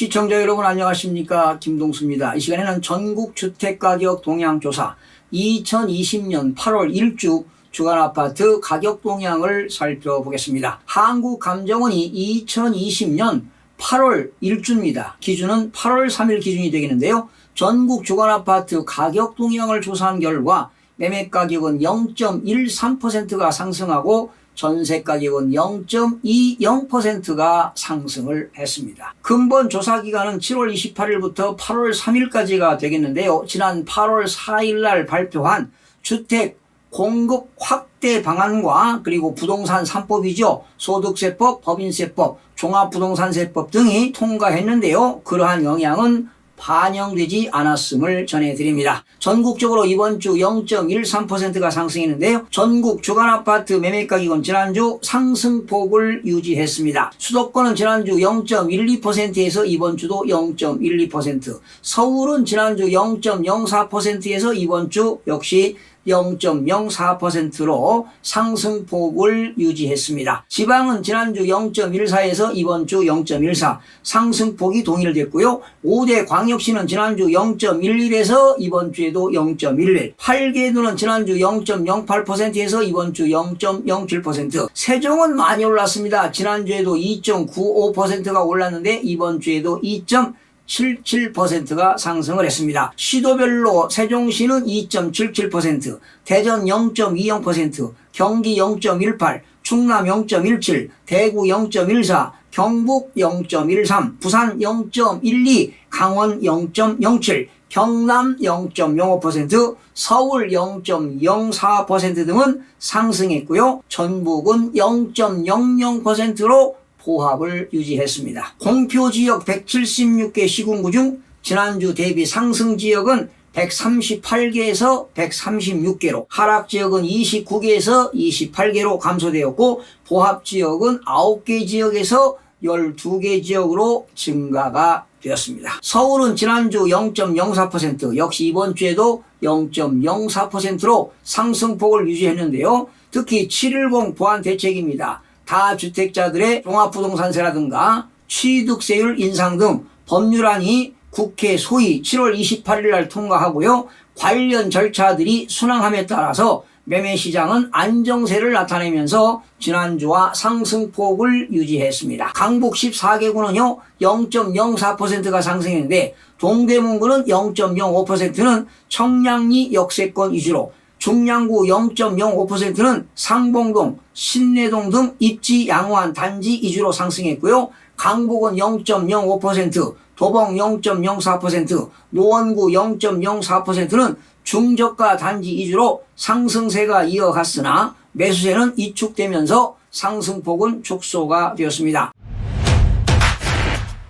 시청자 여러분 안녕하십니까, 김동수입니다. 이 시간에는 전국 주택가격 동향조사 2020년 8월 1주 주간아파트 가격 동향을 살펴보겠습니다. 한국감정원이 2020년 8월 1주입니다. 기준은 8월 3일 기준이 되겠는데요. 전국 주간아파트 가격 동향을 조사한 결과 매매가격은 0.13%가 상승하고 전세가격은 0.20%가 상승을 했습니다. 근본 조사기간은 7월 28일부터 8월 3일까지가 되겠는데요. 지난 8월 4일 날 발표한 주택 공급 확대 방안과 그리고 부동산 3법이죠. 소득세법, 법인세법, 종합부동산세법 등이 통과했는데요. 그러한 영향은 반영되지 않았음을 전해드립니다. 전국적으로 이번 주 0.13%가 상승했는데요. 전국 주간아파트 매매가격은 지난주 상승폭을 유지했습니다. 수도권은 지난주 0.12%에서 이번 주도 0.12%, 서울은 지난주 0.04%에서 이번 주 역시 0.04%로 상승폭을 유지했습니다. 지방은 지난주 0.14에서 이번 주 0.14, 상승폭이 동일됐고요. 5대 광역시는 지난주 0.11에서 이번 주에도 0.11, 8개도는 지난주 0.08%에서 이번 주 0.07%, 세종은 많이 올랐습니다. 지난주에도 2.95%가 올랐는데 이번 주에도 2.77%가 상승을 했습니다. 시도별로 세종시는 2.77%, 대전 0.20%, 경기 0.18%, 충남 0.17%, 대구 0.14%, 경북 0.13%, 부산 0.12%, 강원 0.07%, 경남 0.05%, 서울 0.04% 등은 상승했고요. 전북은 0.00%로 보합을 유지했습니다. 공표지역 176개 시군구 중 지난주 대비 상승지역은 138개에서 136개로, 하락지역은 29개에서 28개로 감소되었고, 보합지역은 9개 지역에서 12개 지역으로 증가가 되었습니다. 서울은 지난주 0.04%, 역시 이번 주에도 0.04%로 상승폭을 유지했는데요. 특히 710 보완 대책입니다. 다주택자들의 종합부동산세라든가 취득세율 인상 등 법률안이 국회 소위 7월 28일 날 통과하고요. 관련 절차들이 순항함에 따라서 매매시장은 안정세를 나타내면서 지난주와 상승폭을 유지했습니다. 강북 14개구는요 0.04%가 상승했는데, 동대문구는 0.05%는 청량리 역세권 위주로, 중량구 0.05%는 상봉동, 신내동 등 입지 양호한 단지 위주로 상승했고요. 강북은 0.05%, 도봉 0.04%, 노원구 0.04%는 중저가 단지 위주로 상승세가 이어갔으나 매수세는 위축되면서 상승폭은 축소가 되었습니다.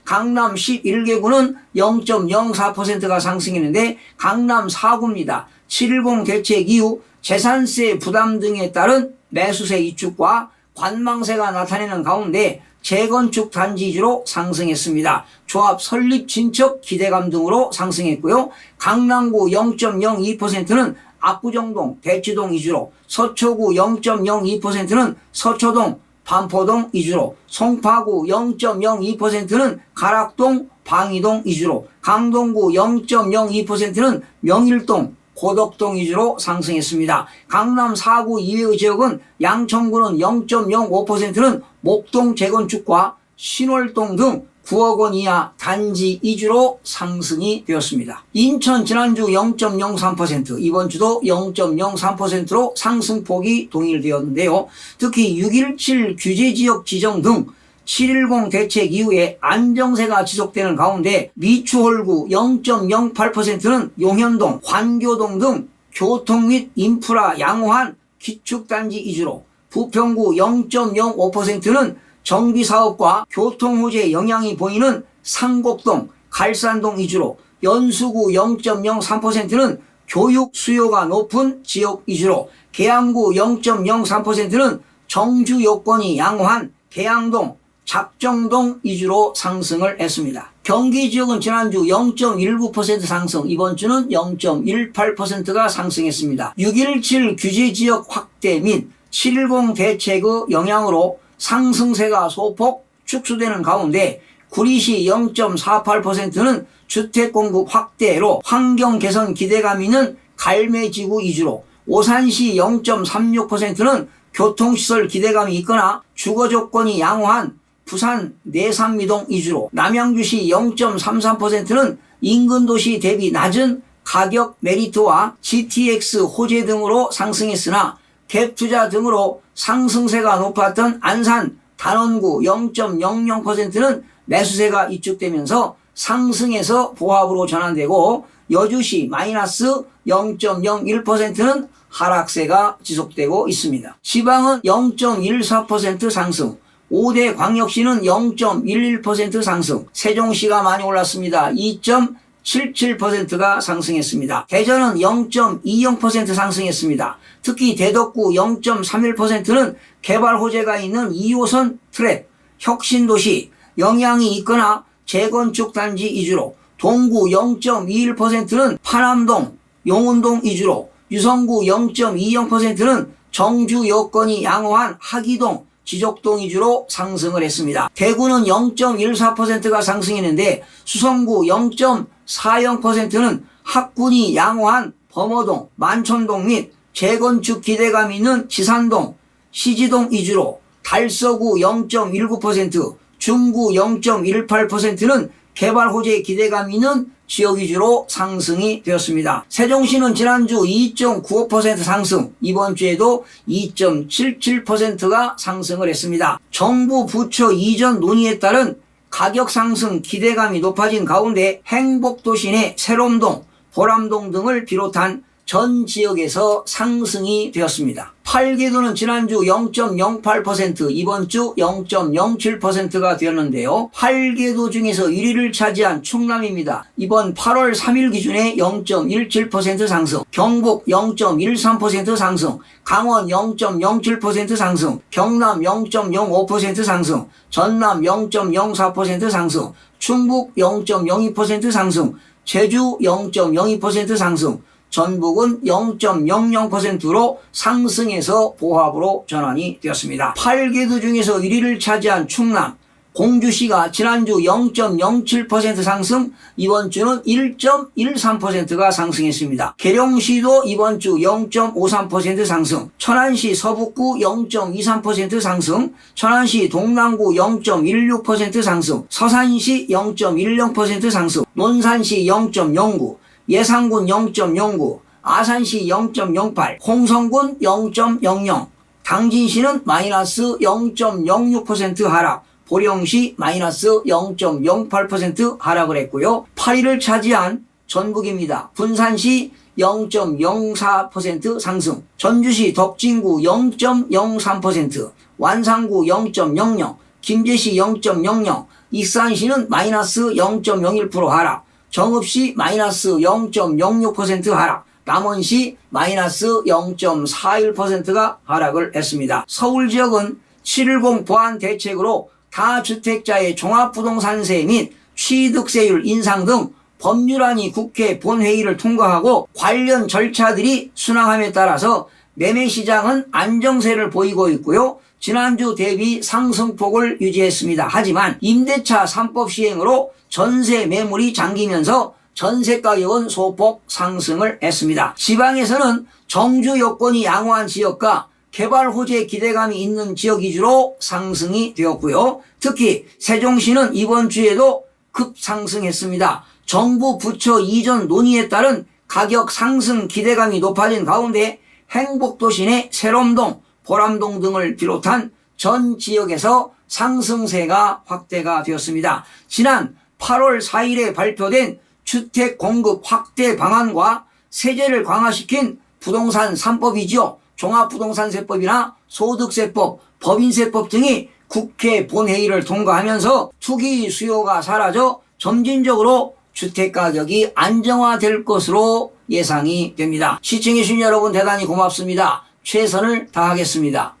강남 11개구는 0.04%가 상승했는데, 강남 4구입니다. 710 대책 이후 재산세 부담 등에 따른 매수세 위축과 관망세가 나타내는 가운데 재건축 단지 위주로 상승했습니다. 조합 설립 진척 기대감 등으로 상승했고요. 강남구 0.02%는 압구정동, 대치동 위주로, 서초구 0.02%는 서초동, 반포동 위주로, 송파구 0.02%는 가락동, 방이동 위주로, 강동구 0.02%는 명일동, 고덕동 위주로 상승했습니다. 강남 4구 이외의 지역은 양천구는 0.05%는 목동 재건축과 신월동 등 9억 원 이하 단지 위주로 상승이 되었습니다. 인천 지난주 0.03%, 이번 주도 0.03%로 상승폭이 동일되었는데요. 특히 6.17 규제지역 지정 등 7.10 대책 이후에 안정세가 지속되는 가운데 미추홀구 0.08%는 용현동, 관교동 등 교통 및 인프라 양호한 기축단지 위주로, 부평구 0.05%는 정비사업과 교통호재에 영향이 보이는 상곡동, 갈산동 위주로, 연수구 0.03%는 교육 수요가 높은 지역 위주로, 계양구 0.03%는 정주 요건이 양호한 계양동, 작정동 위주로 상승을 했습니다. 경기 지역은 지난주 0.19% 상승, 이번 주는 0.18%가 상승했습니다. 6.17 규제지역 확대 및 7.10 대책의 영향으로 상승세가 소폭 축소되는 가운데 구리시 0.48%는 주택 공급 확대로 환경 개선 기대감 있는 갈매지구 위주로, 오산시 0.36%는 교통시설 기대감이 있거나 주거 조건이 양호한 부산 내산미동 위주로, 남양주시 0.33%는 인근 도시 대비 낮은 가격 메리트와 GTX 호재 등으로 상승했으나 갭 투자 등으로 상승세가 높았던 안산 단원구 0.00%는 매수세가 위축되면서 상승에서 보합으로 전환되고, 여주시 마이너스 0.01%는 하락세가 지속되고 있습니다. 지방은 0.14% 상승, 5대 광역시는 0.11% 상승, 세종시가 많이 올랐습니다. 2.77%가 상승했습니다. 대전은 0.20% 상승했습니다. 특히 대덕구 0.31%는 개발 호재가 있는 2호선 트랙, 혁신도시, 영향이 있거나 재건축 단지 위주로, 동구 0.21%는 파남동, 용운동 위주로, 유성구 0.20%는 정주 여건이 양호한 하기동, 지적동 위주로 상승을 했습니다. 대구는 0.14%가 상승했는데 수성구 0.40%는 학군이 양호한 범어동, 만촌동 및 재건축 기대감 있는 지산동, 시지동 위주로, 달서구 0.19%, 중구 0.18%는 개발 호재 기대감 있는 지역 위주로 상승이 되었습니다. 세종시는 지난주 2.95% 상승, 이번 주에도 2.77%가 상승을 했습니다. 정부 부처 이전 논의에 따른 가격 상승 기대감이 높아진 가운데 행복도시 내 새롬동, 보람동 등을 비롯한 전 지역에서 상승이 되었습니다. 8개도는 지난주 0.08%, 이번 주 0.07%가 되었는데요. 8개도 중에서 1위를 차지한 충남입니다. 이번 8월 3일 기준에 0.17% 상승, 경북 0.13% 상승, 강원 0.07% 상승, 경남 0.05% 상승, 전남 0.04% 상승, 충북 0.02% 상승, 제주 0.02% 상승, 전북은 0.00%로 상승해서 보합으로 전환이 되었습니다. 8개도 중에서 1위를 차지한 충남, 공주시가 지난주 0.07% 상승, 이번 주는 1.13%가 상승했습니다. 계룡시도 이번 주 0.53% 상승, 천안시 서북구 0.23% 상승, 천안시 동남구 0.16% 상승, 서산시 0.10% 상승, 논산시 0.09%, 예산군 0.09, 아산시 0.08, 홍성군 0.00, 당진시는 마이너스 0.06% 하락, 보령시 마이너스 0.08% 하락을 했고요. 8위를 차지한 전북입니다. 분산시 0.04% 상승, 전주시 덕진구 0.03%, 완산구 0.00, 김제시 0.00, 익산시는 마이너스 0.01% 하락, 정읍시 마이너스 0.06% 하락, 남원시 마이너스 0.41%가 하락을 했습니다. 서울 지역은 710 보완 대책으로 다주택자의 종합부동산세 및 취득세율 인상 등 법률안이 국회 본회의를 통과하고 관련 절차들이 순항함에 따라서 매매시장은 안정세를 보이고 있고요. 지난주 대비 상승폭을 유지했습니다. 하지만 임대차 3법 시행으로 전세 매물이 잠기면서 전세 가격은 소폭 상승을 했습니다. 지방에서는 정주 여건이 양호한 지역과 개발 호재 기대감이 있는 지역 위주로 상승이 되었고요. 특히 세종시는 이번 주에도 급상승했습니다. 정부 부처 이전 논의에 따른 가격 상승 기대감이 높아진 가운데 행복도시 내 새롬동, 보람동 등을 비롯한 전 지역에서 상승세가 확대가 되었습니다. 지난 8월 4일에 발표된 주택 공급 확대 방안과 세제를 강화시킨 부동산 3법이지요. 종합부동산세법이나 소득세법, 법인세법 등이 국회 본회의를 통과하면서 투기 수요가 사라져 점진적으로 주택가격이 안정화될 것으로 예상이 됩니다. 시청해주신 여러분 대단히 고맙습니다. 최선을 다하겠습니다.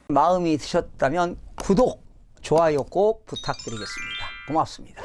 마음이 드셨다면 구독, 좋아요 꼭 부탁드리겠습니다. 고맙습니다.